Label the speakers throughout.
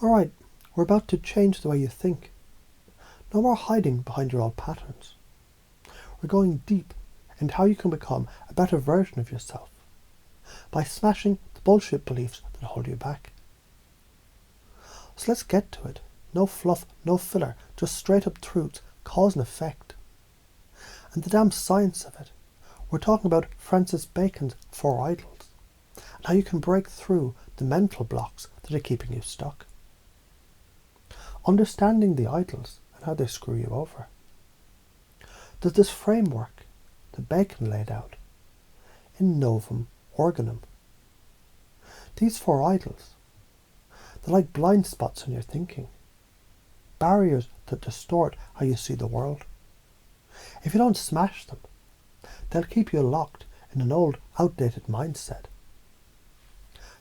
Speaker 1: Alright, we're about to change the way you think. No more hiding behind your old patterns. We're going deep into how you can become a better version of yourself by smashing the bullshit beliefs that hold you back. So let's get to it. No fluff, no filler, just straight up truths, cause and effect. And the damn science of it. We're talking about Francis Bacon's 4 idols and how you can break through the mental blocks that are keeping you stuck. Understanding the idols and how they screw you over. There's this framework that Bacon laid out in Novum Organum. These 4 idols, they're like blind spots in your thinking, barriers that distort how you see the world. If you don't smash them, they'll keep you locked in an old, outdated mindset.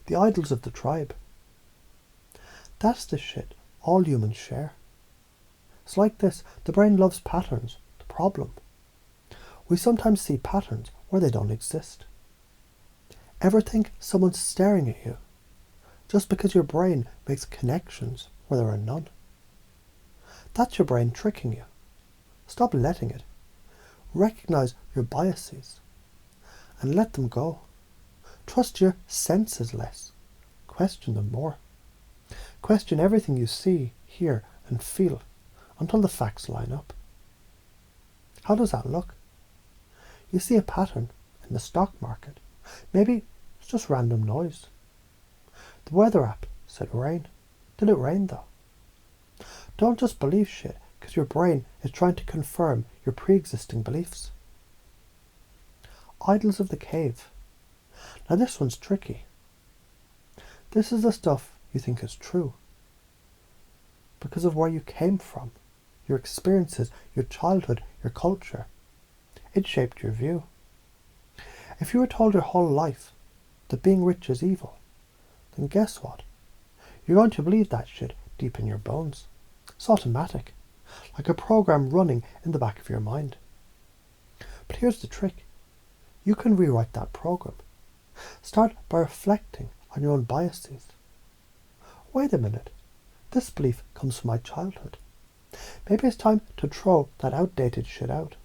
Speaker 1: The idols of the tribe. That's the shit all humans share. It's like this, the brain loves patterns. The problem, we sometimes see patterns where they don't exist. Ever think someone's staring at you just because your brain makes connections where there are none? That's your brain tricking you. Stop letting it. Recognize your biases and let them go. Trust your senses less. Question them more. Question everything you see, hear and feel until the facts line up. How does that look? You see a pattern in the stock market. Maybe it's just random noise. The weather app said rain. Did it rain though? Don't just believe shit because your brain is trying to confirm your pre-existing beliefs. Idols of the cave. Now this one's tricky. This is the stuff you think is true because of where you came from, your experiences, your childhood, your culture. It shaped your view. If you were told your whole life that being rich is evil, then guess what? You're going to believe that shit deep in your bones. It's automatic, like a program running in the back of your mind. But here's the trick. You can rewrite that program. Start by reflecting on your own biases. Wait a minute. This belief comes from my childhood. Maybe it's time to throw that outdated shit out.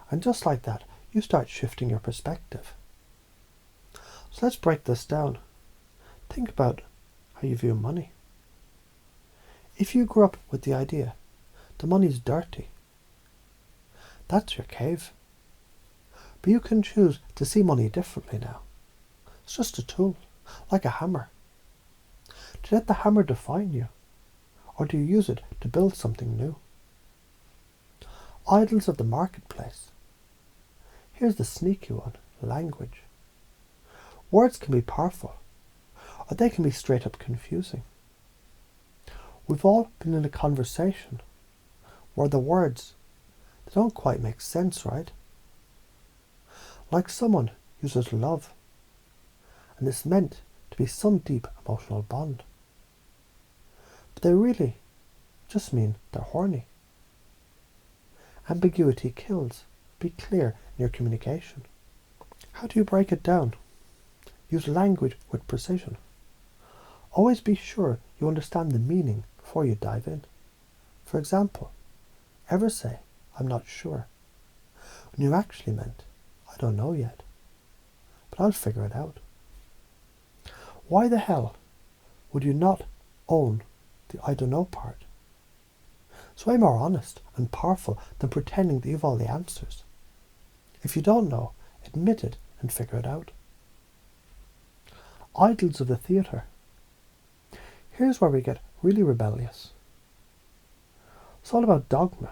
Speaker 1: And just like that, you start shifting your perspective. So let's break this down. Think about how you view money. If you grew up with the idea the money's dirty, that's your cave. But you can choose to see money differently now. It's just a tool, like a hammer. Do you let the hammer define you, or do you use it to build something new? Idols of the marketplace. Here's the sneaky one, language. Words can be powerful, or they can be straight up confusing. We've all been in a conversation where the words, they don't quite make sense, right? Like someone uses love, and it's meant to be some deep emotional bond. But they really just mean they're horny. Ambiguity kills. Be clear in your communication. How do you break it down? Use language with precision. Always be sure you understand the meaning before you dive in. For example, ever say, I'm not sure, when you actually meant, I don't know yet, but I'll figure it out. Why the hell would you not own the I don't know part? It's way more honest and powerful than pretending that you've all the answers. If you don't know, admit it and figure it out. Idols of the theatre. Here's where we get really rebellious. It's all about dogma.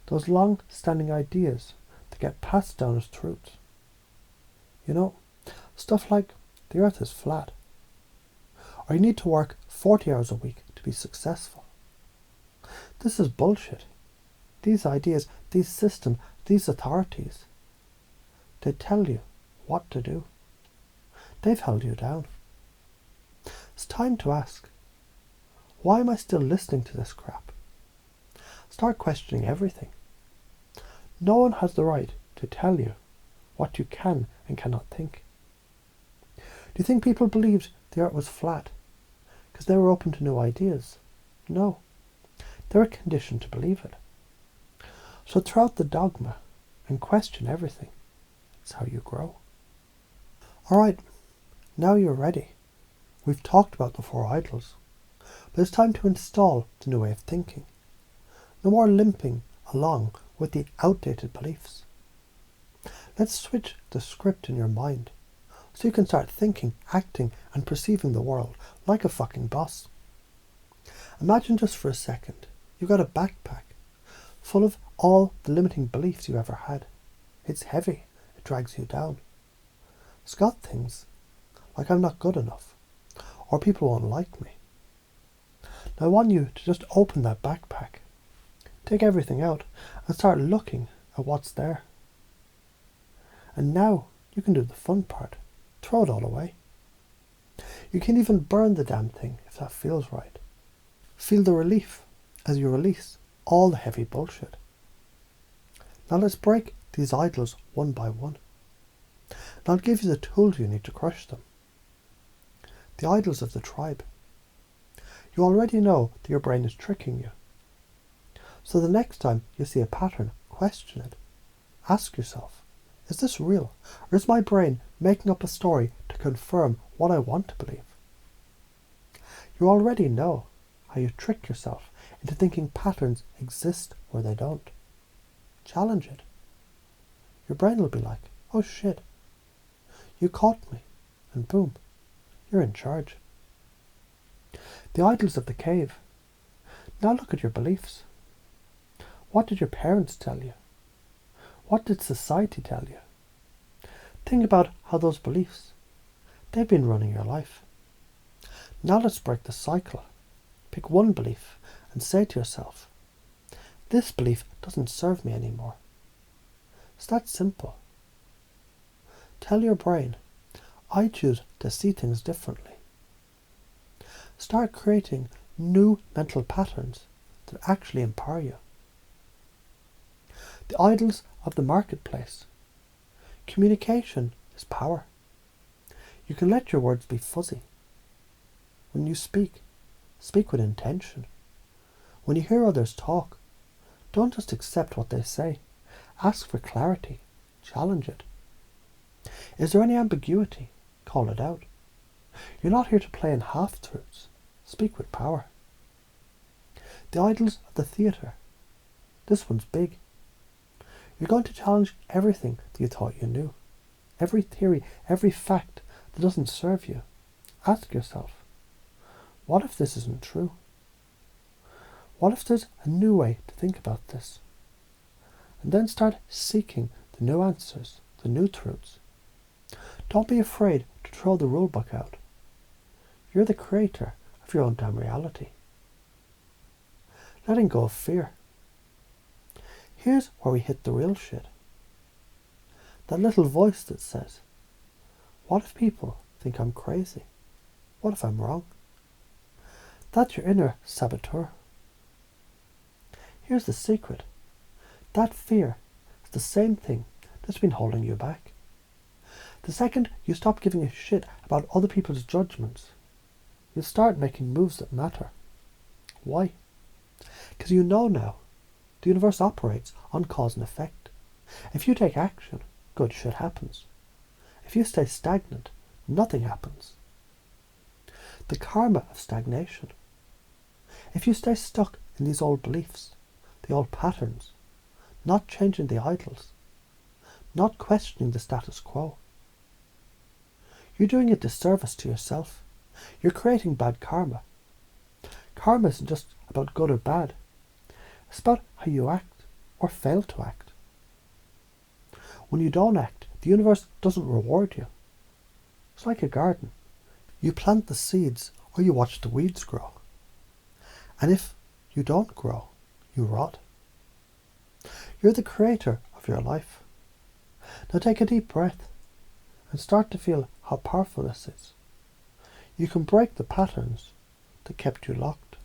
Speaker 1: Those long-standing ideas that get passed down as truths. You know, stuff like the earth is flat, or you need to work 40 hours a week to be successful. This is bullshit. These ideas, these systems, these authorities, they tell you what to do. They've held you down. It's time to ask, why am I still listening to this crap? Start questioning everything. No one has the right to tell you what you can and cannot think. Do you think people believed the earth was flat because they were open to new ideas. No, they were conditioned to believe it. So throw out the dogma and question everything. It's how you grow. Alright, now you're ready. We've talked about the four idols, but it's time to install the new way of thinking. No more limping along with the outdated beliefs. Let's switch the script in your mind so you can start thinking, acting and perceiving the world like a fucking boss. Imagine just for a second you've got a backpack full of all the limiting beliefs you ever had. It's heavy, it drags you down. It's got things like I'm not good enough or people won't like me. Now I want you to just open that backpack, take everything out and start looking at what's there. And now you can do the fun part. Throw it all away. You can even burn the damn thing if that feels right. Feel the relief as you release all the heavy bullshit. Now let's break these idols one by one. And I'll give you the tools you need to crush them. The idols of the tribe. You already know that your brain is tricking you. So the next time you see a pattern, question it. Ask yourself, is this real? Or is my brain making up a story to confirm what I want to believe? You already know how you trick yourself into thinking patterns exist where they don't. Challenge it. Your brain will be like, oh shit, you caught me, and boom, you're in charge. The idols of the cave. Now look at your beliefs. What did your parents tell you? What did society tell you? Think about how those beliefs, they've been running your life. Now let's break the cycle. Pick one belief and say to yourself, this belief doesn't serve me anymore. It's that simple. Tell your brain, I choose to see things differently. Start creating new mental patterns that actually empower you. The idols of the marketplace. Communication is power. You can let your words be fuzzy. When you speak, speak with intention. When you hear others talk, don't just accept what they say. Ask for clarity. Challenge it. Is there any ambiguity? Call it out. You're not here to play in half-truths. Speak with power. The idols of the theatre. This one's big. You're going to challenge everything that you thought you knew. Every theory, every fact that doesn't serve you. Ask yourself, what if this isn't true? What if there's a new way to think about this? And then start seeking the new answers, the new truths. Don't be afraid to throw the rule book out. You're the creator of your own damn reality. Letting go of fear. Here's where we hit the real shit. That little voice that says, what if people think I'm crazy? What if I'm wrong? That's your inner saboteur. Here's the secret. That fear is the same thing that's been holding you back. The second you stop giving a shit about other people's judgments, you'll start making moves that matter. Why? Because you know now the universe operates on cause and effect. If you take action, good shit happens. If you stay stagnant, nothing happens. The karma of stagnation. If you stay stuck in these old beliefs, the old patterns, not changing the idols, not questioning the status quo, you're doing a disservice to yourself. You're creating bad karma. Karma isn't just about good or bad. It's about how you act or fail to act. When you don't act, the universe doesn't reward you. It's like a garden. You plant the seeds or you watch the weeds grow. And if you don't grow, you rot. You're the creator of your life. Now take a deep breath and start to feel how powerful this is. You can break the patterns that kept you locked.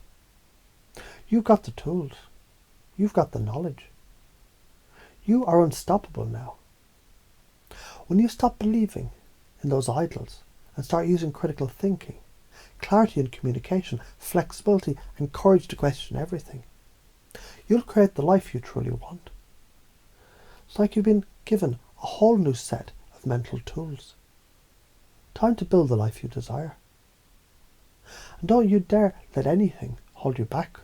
Speaker 1: You've got the tools. You've got the knowledge. You are unstoppable now. When you stop believing in those idols and start using critical thinking, clarity in communication, flexibility, and courage to question everything. You'll create the life you truly want. It's like you've been given a whole new set of mental tools. Time to build the life you desire. And don't you dare let anything hold you back